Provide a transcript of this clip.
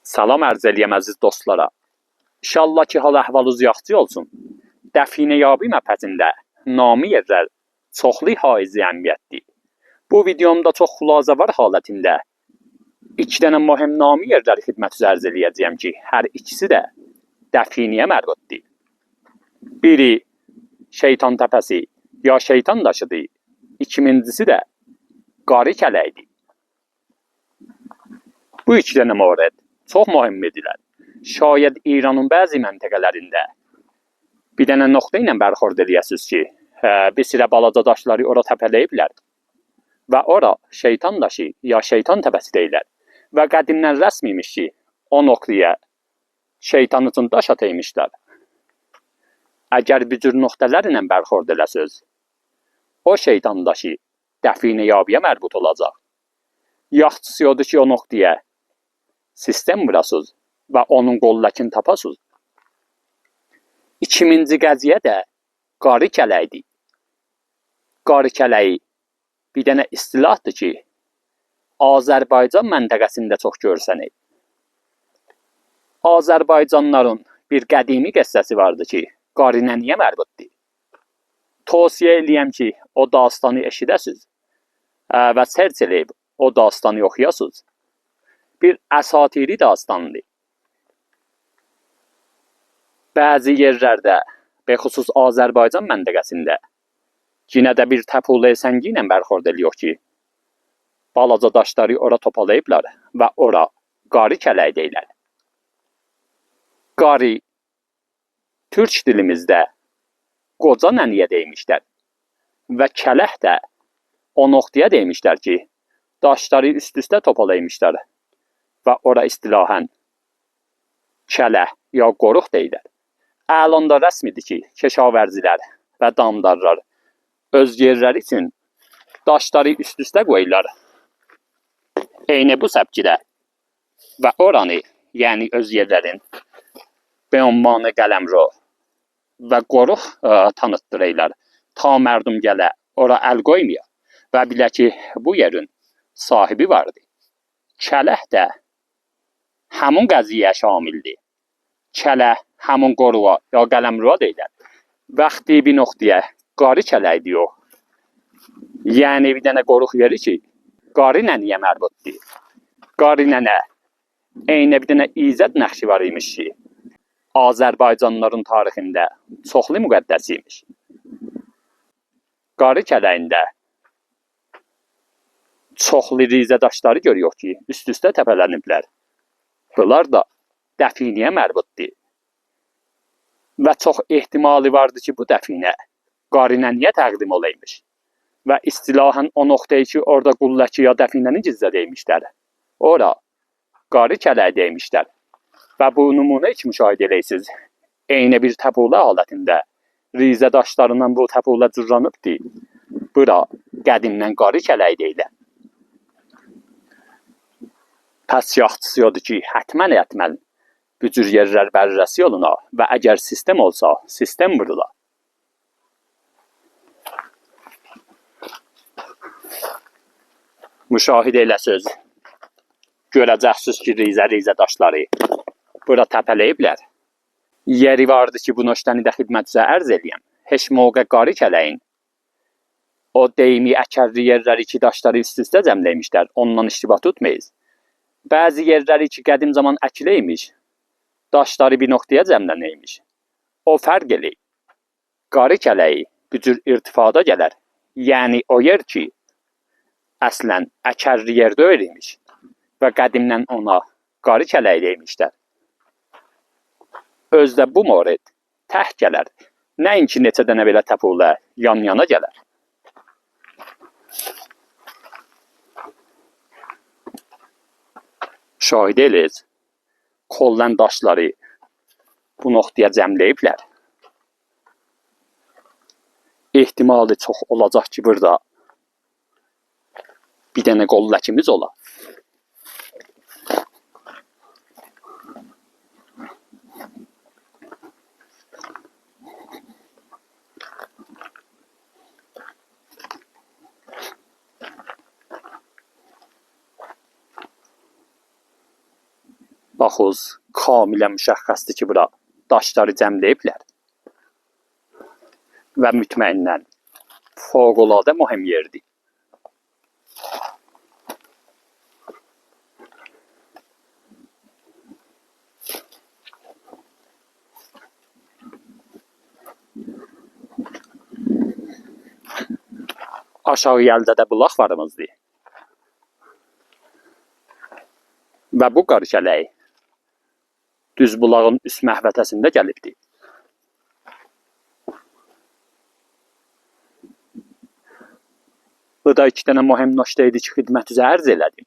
Salam ərz eləyəm əziz dostlara. İnşallah ki, hal-əhvalınız yaxşı olsun. Dəfinəyabi məpətində nami yerlər çoxlu haizi əhəmiyyətli. Bu videomda çox xülasəvar halətində 2 dənə mühüm nami yerləri xidmətinizə ərz eləyəcəyəm ki, hər ikisi də dəfinəyə mərbutdur. Biri Şeytan Təpəsi ya Şeytan daşıdır. İkincisi də Qarı Kələkdir. Bu 2 dənə mövrid çox mühümdirlər. Şayət İranın bəzi məntəqələrində bir dənə nöqtə ilə bərxurd eləyəsiniz ki, bir sürə balaca daşları ora təpələyiblər və ora Şeytan daşı ya Şeytan Təpəsi deyirlər və qədimdən rəsm imiş ki, o nöqtəyə şeytan üçün daş ataymışlar. Əgər bu cür nöqtələrlə bərxurd eləsiniz, o şeytan daşı dəfinəyabiyə mərbut olacaq. Yaxşısı odur ki, o nöqtəyə sistem vurasınız və onun qollakını tapasınız. İkinci qəziyə də Qarı Kələkdir. Qarı Kələyi bir dənə istilahdır ki, Azərbaycan məntəqəsində çox görsənir. Azərbaycanlıların bir qədimi qəssəsi vardı ki, Qarı Nənəyə mərbutdur. Tövsiyə eləyəm ki, o dastanı eşidəsiniz və sərç eləyib o dastanı oxuyasınız. Bir əsatiri dastandır. Bəzi yerlərdə, bəxüsus Azərbaycan məntəqəsində yenə də bir təpulu səngi ilə bərxurd eləyir ki, balaca daşları ora topalayıblar və ora Qarı Kələk deyirlər. Qarı türk dilimizdə qoca nənəyə deymişlər və kələh də o nöqtəyə deymişlər ki, daşları üst-üstə topalaymışlar və ora istilahən kələh ya qoruq deyirlər. Əlanda rəsmidir ki, keşavərzilər və damdarlar öz yerləri üçün daşları üst-üstə qoyurlar. Eyni bu səbkidə və oranı, yəni öz yerlərin beyanmanı qələmro və qoruq tanıtdırırlar. Ta mərdum gələ ora əl qoymaya və bilə ki, bu yerin sahibi vardır. Kələh də həmin qəziyyəyə şamildir. Kələh həmin qoruğa ya qələmroğa deyilər. Vaxtı bir nöqtəyə Qarı Kələk diyor. Yəni bir dənə qoruq yeri ki, Qarı Nənəyə mərbutdur. Qarı Nənə eyni bir dənə İzzət nəqşi var imiş ki, Azərbaycanlıların tarixində çoxlu müqəddəs imiş. Qarı Kələyində çoxlu rizə daşları görüyor ki, üst-üstə təpələniblər. Bunlar da dəfinəyə mərbutdur. Və çox ehtimali vardı ki, bu dəfinə Qarı Nənəyə təqdim olaymış. Və istilahən o nöqtəyi ki, orada qulləki ya dəfinəni gizlədəymişlər. Ora Qarı Kələk deymişlər. Və bu nümunə ki, müşahidə eləyirsiniz. Eyni bir təpula halətində rizə daşlarından bu təpula cürranıbdır. Bura qədimdən Qarı Kələk deyilər. Pəs yaxçısı odur ki, hətmən bu cür yerlər bərrəsi oluna və əgər sistem olsa, sistem vurula. Müşahidə eləsiniz. Görəcəksiniz ki, rizə daşları bura təpələyiblər. Yeri vardı ki, bu nöqtəni də xidmətinizə ərz eləyəm. Heç mövqə Qarı Kələyin o deyimi əkərli yerləri ki, daşları üst-üstə cəmləymişlər, ondan iştibat tutmayız. Bəzi yerləri ki, qədim zaman əkiləymiş, daşları bir nöqtəyə cəmlənəymiş. O fərq eləyir. Qarı Kələyi bu cür irtifada gələr. Yəni o yer ki, əslən əkərli yerdə öyrəymiş və qədimdən ona Qarı Kələyi deymişlər. Özdə bu mövrid təh gələr. Nəinki neçə dənə belə təpula yan-yana gələr. Şahidə eləyiz. Kollan daşları bu nöqtəyə cəmləyiblər. ehtimali çox olacaq ki, burada bir dənə qolləkimiz ola. Baxız, kamilən müşəxxəsdir ki, bura daşları cəmləyiblər. Və mütməinnən fövqəladə mühüm yerdir. Aşağı yəldə də bulaq varımızdır. Və bu qarşələk düz bulağın üst məhvətəsində gəlibdir. Bu da iki dənə mühüm nöqtə idi ki, xidmətinizə ərz elədim.